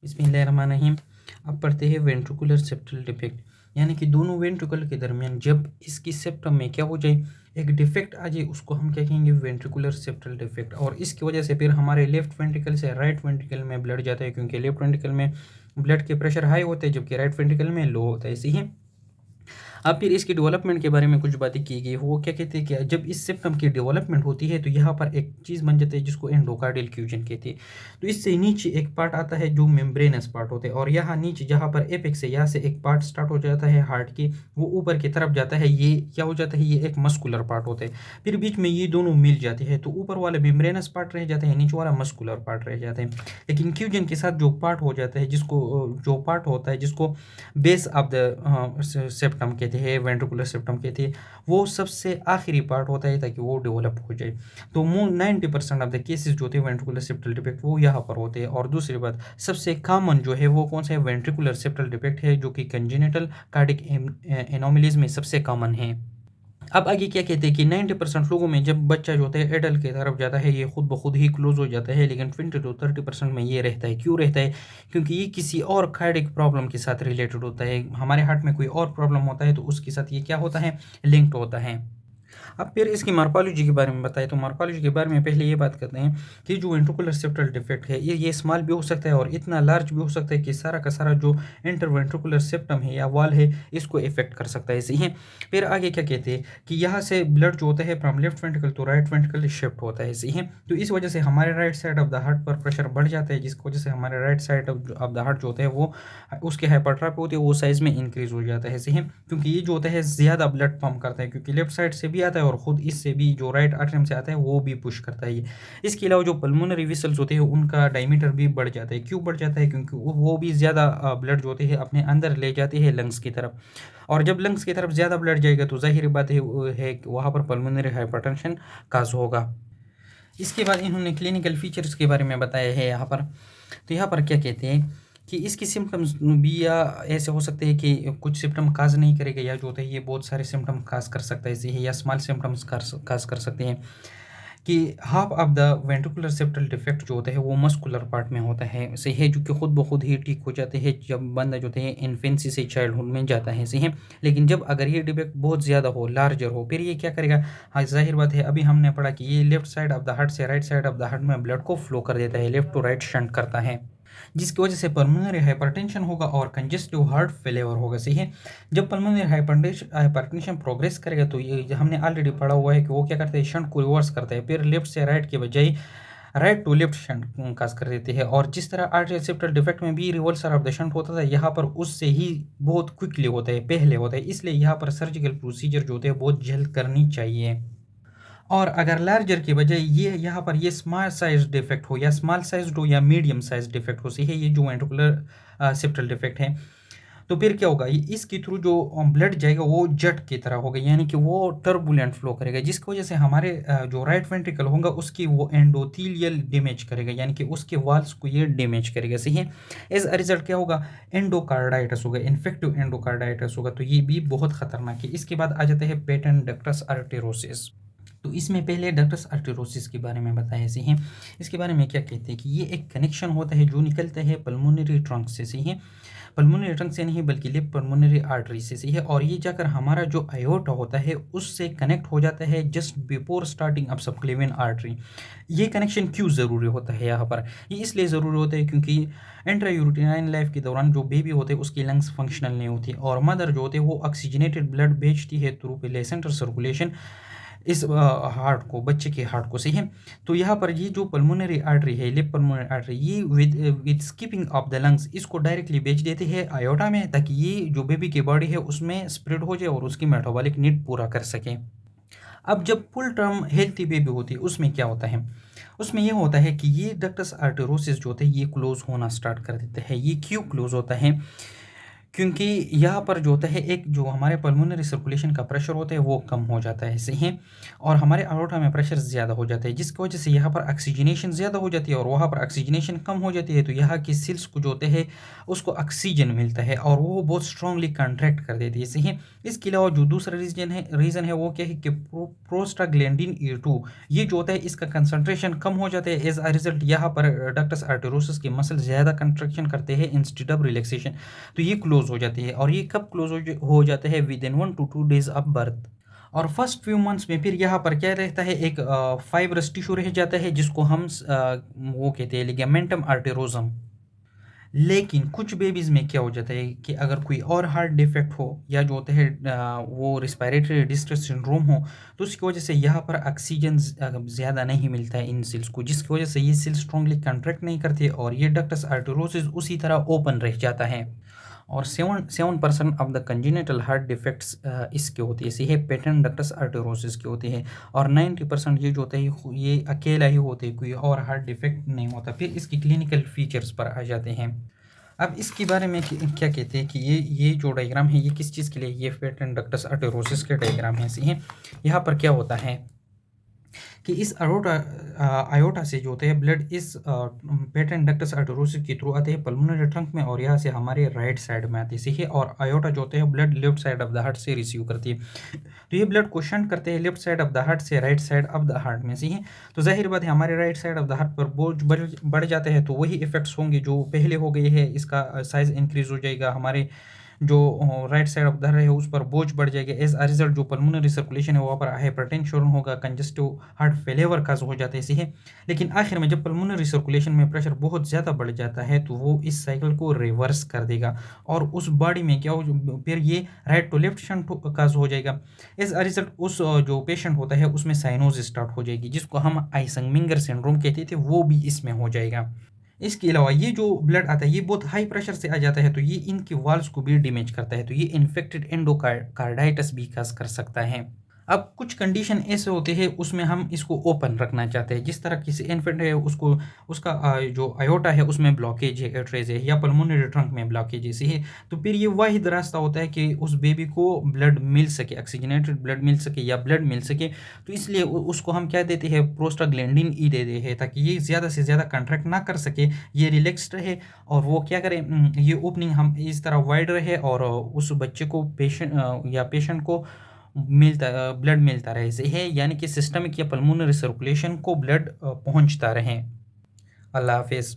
बिस्मिल्लाहिर्रहमानिर्रहीम। अब पढ़ते हैं वेंट्रिकुलर सेप्टल डिफेक्ट, यानी कि दोनों वेंट्रिकल के दरमियान जब इसकी सेप्टम में क्या हो जाए, एक डिफेक्ट आ जाए, उसको हम क्या कहेंगे, वेंट्रिकुलर सेप्टल डिफेक्ट। और इसकी वजह से फिर हमारे लेफ्ट वेंट्रिकल से राइट वेंट्रिकल में ब्लड जाता है, क्योंकि लेफ्ट वेंट्रिकल में ब्लड के प्रेशर हाई होते हैं जबकि राइट वेंट्रिकल में लो होता है। इसी ही अब फिर इसकी डेवलपमेंट के बारे में कुछ बातें की गई। वो क्या कहते हैं कि जब इस सिम्पटम की डेवलपमेंट होती है तो यहाँ पर एक चीज़ बन जाती है जिसको एंडोकार्डियल फ्यूजन कहते हैं। तो इससे नीचे एक पार्ट आता है जो मेम्ब्रेनस पार्ट होता है, और यहाँ नीचे जहाँ पर एपेक्स है, यहाँ से एक पार्ट स्टार्ट हो जाता है हार्ट की, वो ऊपर की तरफ जाता है। ये क्या हो जाता है, ये एक मस्कुलर पार्ट होता है। फिर बीच में ये दोनों मिल जाते हैं, तो ऊपर वाला मेम्ब्रेनस पार्ट रह जाता है, नीचे वाला मस्कुलर पार्ट रह जाता है। लेकिन फ्यूजन के साथ जो पार्ट हो जाता है, जो पार्ट होता है जिसको बेस ऑफ द सेप्टम कहते हैं, वेंट्रिकुलर सेप्टम कहते हैं, वो सबसे आखिरी पार्ट होता है ताकि वो डेवलप हो जाए। तो 90% ऑफ द केसेस जो होते हैं वेंट्रिकुलर सेप्टल डिफेक्ट वो यहाँ पर होते हैं। और दूसरी बात, सबसे कॉमन जो है वो कौन सा है, वेंट्रिकुलर सेप्टल डिफेक्ट है, जो कि कंजेनिटल कार्डिक एनोमलीज में सबसे कॉमन है। अब आगे क्या कहते हैं कि 90% लोगों में जब बच्चा जो होता है एडल्ट की तरफ जाता है, ये खुद ब खुद ही क्लोज हो जाता है, लेकिन 20 to 30% में ये रहता है। क्यों रहता है? क्योंकि ये किसी और कार्डिक प्रॉब्लम के साथ रिलेटेड होता है। हमारे हार्ट में कोई और प्रॉब्लम होता है तो उसके साथ ये क्या होता है, लिंक्ड होता है। अब फिर इसकी मॉर्फोलॉजी के बारे में बताएं, तो मॉर्फोलॉजी के बारे में पहले ये बात करते हैं कि जो वेंट्रिकुलर सेप्टल डिफेक्ट है, ये स्मॉल भी हो सकता है और इतना लार्ज भी हो सकता है कि सारा का सारा जो इंटरवेंट्रिकुलर सेप्टम है या वॉल है, इसको इफेक्ट कर सकता है। इसी ही फिर आगे क्या कहते हैं कि यहाँ से ब्लड जो होता है from left ventricle to right ventricle shift होता है। इसी ही तो इस वजह से हमारे right side of the heart पर प्रेशर बढ़ जाता है, जिसकी वजह से हमारे right side of the heart जो होता है वो उसके हाइपरट्रॉफी होती है, वो साइज में इंक्रीज हो जाता है। इसी ही क्योंकि ये जो होता है ज़्यादा ब्लड पंप करता है, क्योंकि लेफ्ट साइड से भी आता है और खुद इससे भी जो राइट आर्टरियम से आता है वो भी पुश करता है ये। इसके अलावा जो पल्मोनरी विसल्स होते हैं उनका डायमीटर भी बढ़ जाता है। क्यों बढ़ जाता है? क्योंकि वो भी ज़्यादा ब्लड जो होते हैं अपने अंदर ले जाते हैं लंग्स की तरफ, और जब लंग्स की तरफ ज़्यादा ब्लड जाएगा तो जाहिर बात है कि वहाँ पर पल्मोनरी हाइपरटेंशन काज होगा। इसके बाद इन्होंने क्लिनिकल फीचर्स के बारे में बताया है यहाँ पर। तो यहाँ पर क्या कहते हैं कि इसकी सिम्टम्स भी या ऐसे हो सकते हैं कि कुछ सिम्टम काज नहीं करेगा, या जो होता है ये बहुत सारे सिम्टम काज कर सकता है, जैसे या स्मॉल सिम्टम्स काज कर सकते हैं। कि half of the ventricular septal defect जो होता है वो मस्कुलर पार्ट में होता है, सही है, जो कि खुद ब खुद ही ठीक हो जाते हैं जब बंदा जो होता है इन्फेंसी से चाइल्डहुड में जाता है, सही है। लेकिन जब अगर ये डिफेक्ट बहुत ज़्यादा हो, लार्जर हो, फिर ये क्या करेगा? हाँ, जाहिर बात है, अभी हमने पढ़ा कि ये left side of the heart से right side of the heart में ब्लड को फ्लो कर देता है, लेफ्ट टू राइट शंट करता है, जिसकी वजह से पल्मोनरी हाइपरटेंशन होगा और कंजेस्टिव हार्ट फेलियर होगा, सही है। जब पल्मोनरी हाइपरटेंशन प्रोग्रेस करेगा तो ये हमने ऑलरेडी पढ़ा हुआ है कि वो क्या करता है, शंट को रिवर्स करता है, फिर लेफ्ट से राइट के बजाय राइट टू लेफ्ट शंट काज कर देते हैं। और जिस तरह आर्टरियल सेप्टल डिफेक्ट में भी रिवर्सल ऑफ द शंट होता था, यहाँ पर उससे ही बहुत क्विकली होता है, पहले होता है, इसलिए यहाँ पर सर्जिकल प्रोसीजर जो होते हैं बहुत जल्द करनी चाहिए। और अगर लार्जर की बजाय ये यहाँ पर ये स्मॉल साइज डिफेक्ट हो, या स्मॉल साइज हो या मीडियम साइज डिफेक्ट हो, सही है, ये जो वेंट्रिकुलर सेप्टल डिफेक्ट है, तो फिर क्या होगा, इसके थ्रू जो ब्लड जाएगा वो जेट की तरह होगा, यानी कि वो टर्बुलेंट फ्लो करेगा, जिसकी वजह से हमारे जो राइट वेंट्रिकल होगा उसकी वो एंडोथीलियल डैमेज करेगा, यानी कि उसके वॉल्स को ये डैमेज करेगा, सही है। एज अ रिजल्ट क्या होगा, एंडोकार्डाइटिस होगा, इन्फेक्टिव एंडोकार्डाइटिस होगा, तो ये भी बहुत खतरनाक है। इसके बाद आ जाते हैं पेटेंट डक्टस आर्टेरोसिस। तो इसमें पहले डक्टस आर्टेरोसिस के बारे में बताया, सही है। इसके बारे में क्या कहते हैं कि ये एक कनेक्शन होता है जो निकलता है पल्मोनरी ट्रंक से, सही है, पल्मोनरी ट्रंक से नहीं बल्कि लेफ्ट पल्मोनरी आर्टरी से, सही है, और ये जाकर हमारा जो आयोटा होता है उससे कनेक्ट हो जाता है just before starting of subclavian artery. ये कनेक्शन क्यों ज़रूरी होता है यहाँ पर? ये इसलिए ज़रूरी होता है क्योंकि इंट्रायूटेराइन लाइफ के दौरान जो बेबी होते हैं उसकी लंग्स फंक्शनल नहीं होती, और मदर जो होते हैं वो ऑक्सीजनेटेड ब्लड भेजती है थ्रू प्लेसेंटर सर्कुलेशन इस हार्ट को, बच्चे के हार्ट को, सही है। तो यहाँ पर ये जो पल्मोनरी आर्टरी है, लेफ्ट पल्मोनरी आर्टरी, ये with skipping of the lungs इसको डायरेक्टली भेज देते हैं आयोटा में, ताकि ये जो बेबी की बॉडी है उसमें स्प्रेड हो जाए और उसकी मेटाबॉलिक नीड पूरा कर सके। अब जब फुल टर्म हेल्थी बेबी होती है उसमें क्या होता है, उसमें ये होता है कि ये डक्टस आर्टेरोसिस जो होता है ये क्लोज होना स्टार्ट कर देते हैं। ये क्यों क्लोज होता है? क्योंकि यहाँ पर जो होता है एक जो हमारे पल्मोनरी सर्कुलेशन का प्रेशर होता है वो कम हो जाता है, सही है। और हमारे अरोटा में प्रेशर ज़्यादा हो जाता है जिसकी वजह से यहाँ पर ऑक्सीजनेशन ज़्यादा हो जाती है और वहाँ पर ऑक्सीजनेशन कम हो जाती है, तो यहाँ की सेल्स को जो होते हैं उसको ऑक्सीजन मिलता है और वो बहुत स्ट्रांगली कंट्रैक्ट कर देती है, सही है। इसके अलावा जो दूसरा रीज़न है वो क्या है कि प्रोस्टाग्लैंडिन E2 ये जो होता है इसका कंसंट्रेशन कम हो जाता है। एज अ रिजल्ट यहाँ पर डक्टस आर्टेरोसिस के मसल ज़्यादा कंट्रैक्शन करते हैं इंस्टेड ऑफ रिलैक्सेशन, तो ये क्लोज हो जाती है। और ये कब क्लोज हो जाता है? With in 1 to 2 days of birth. और फर्स्ट फ्यू मंथ्स में फिर यहाँ पर क्या रहता है, एक फाइब्रस टिश्यू रह जाता है जिसको हम वो कहते हैं लिगामेंटम आर्टेरोजम। लेकिन कुछ बेबीज़ में क्या हो जाता है कि अगर कोई और हार्ट डिफेक्ट हो या जो होता है वो रिस्पायरेटरी डिस्ट्रेस सिंड्रोम हो, तो उसकी वजह से यहाँ पर ऑक्सीजन ज़्यादा नहीं मिलता है इन सेल्स को, जिसकी वजह से ये सेल्स स्ट्रांगली कंट्रैक्ट नहीं करते और ये डक्टस आर्टेरोसिस उसी तरह ओपन रह जाता है। और 7% of the congenital heart defects इसके होती है, इसी है पेटेंट डक्टस आर्टेरोसिस की होती है। और 90% ये जो होता है ये अकेला ही होते हैं, कोई और हार्ट डिफेक्ट नहीं होता। फिर इसकी क्लिनिकल फीचर्स पर आ जाते हैं। अब इसके बारे में क्या कहते हैं कि ये जो डायग्राम है ये किस चीज़ के लिए, ये पेटेंट डक्टस आर्टेरोसिस के डायग्राम है, सही है। यहाँ पर क्या होता है कि इस आयोटा से जो होते हैं ब्लड इस पेटेंट डक्टस आर्टेरोसिस के थ्रू आते हैं पल्मोनरी ट्रंक में और यहाँ से हमारे राइट साइड में आते हैं, सही है। और आयोटा जो होते हैं blood left side of the heart से रिसीव करती है, तो ये ब्लड को शंट करते हैं left side of the heart से right side of the heart में, सही है। तो जाहिर बात है हमारे right side of the heart पर बोझ बढ़ जाते हैं, तो वही इफेक्ट्स होंगे जो पहले हो गए हैं। इसका साइज इंक्रीज हो जाएगा, हमारे जो राइट साइड ऑफ द है उस पर बोझ बढ़ जाएगा। एज अ रिजल्ट जो पल्मोनरी सर्कुलेशन है वहाँ पर हाइपरटेंशन होगा, कंजेस्टिव हार्ट फेलियर का हो जाता है, सही है। लेकिन आखिर में जब पल्मोनरी सर्कुलेशन में प्रेशर बहुत ज़्यादा बढ़ जाता है तो वो इस साइकिल को रिवर्स कर देगा और उस बॉडी में क्या हो, फिर ये राइट टू लेफ्ट शंट का हो जाएगा। एज अ रिजल्ट उस जो पेशेंट होता है उसमें साइनोसिस स्टार्ट हो जाएगी, जिसको हम आइजनमेंगर सिंड्रोम कहते थे, वो भी इसमें हो जाएगा। इसके अलावा ये जो ब्लड आता है ये बहुत हाई प्रेशर से आ जाता है, तो ये इनकी वाल्स को भी डैमेज करता है, तो ये इन्फेक्टेड एंडोकार्डाइटिस भी कस कर सकता है। अब कुछ कंडीशन ऐसे होते हैं उसमें हम इसको ओपन रखना चाहते हैं, जिस तरह किसी इन्फेंट है उसको उसका जो आयोटा है उसमें ब्लॉकेज है, एट्रेज है या पल्मोनरी ट्रंक में ब्लॉकेज ऐसी है, तो फिर ये वाहिद रास्ता होता है कि उस बेबी को ब्लड मिल सके, ऑक्सीजनेटेड ब्लड मिल सके या ब्लड मिल सके। तो इसलिए उसको हम क्या देते हैं, प्रोस्टाग्लैंडिन ई दे हैं ताकि ये ज़्यादा से ज़्यादा कंट्रैक्ट ना कर सके, ये रिलैक्स्ड रहे और वो क्या करे, ये ओपनिंग हम इस तरह वाइड रहे और उस बच्चे को पेशेंट को ब्लड मिलता रहे, सही है। यानी कि सिस्टमिक या पल्मोनरी सर्कुलेशन को ब्लड पहुंचता रहे। अल्लाह हाफिज़।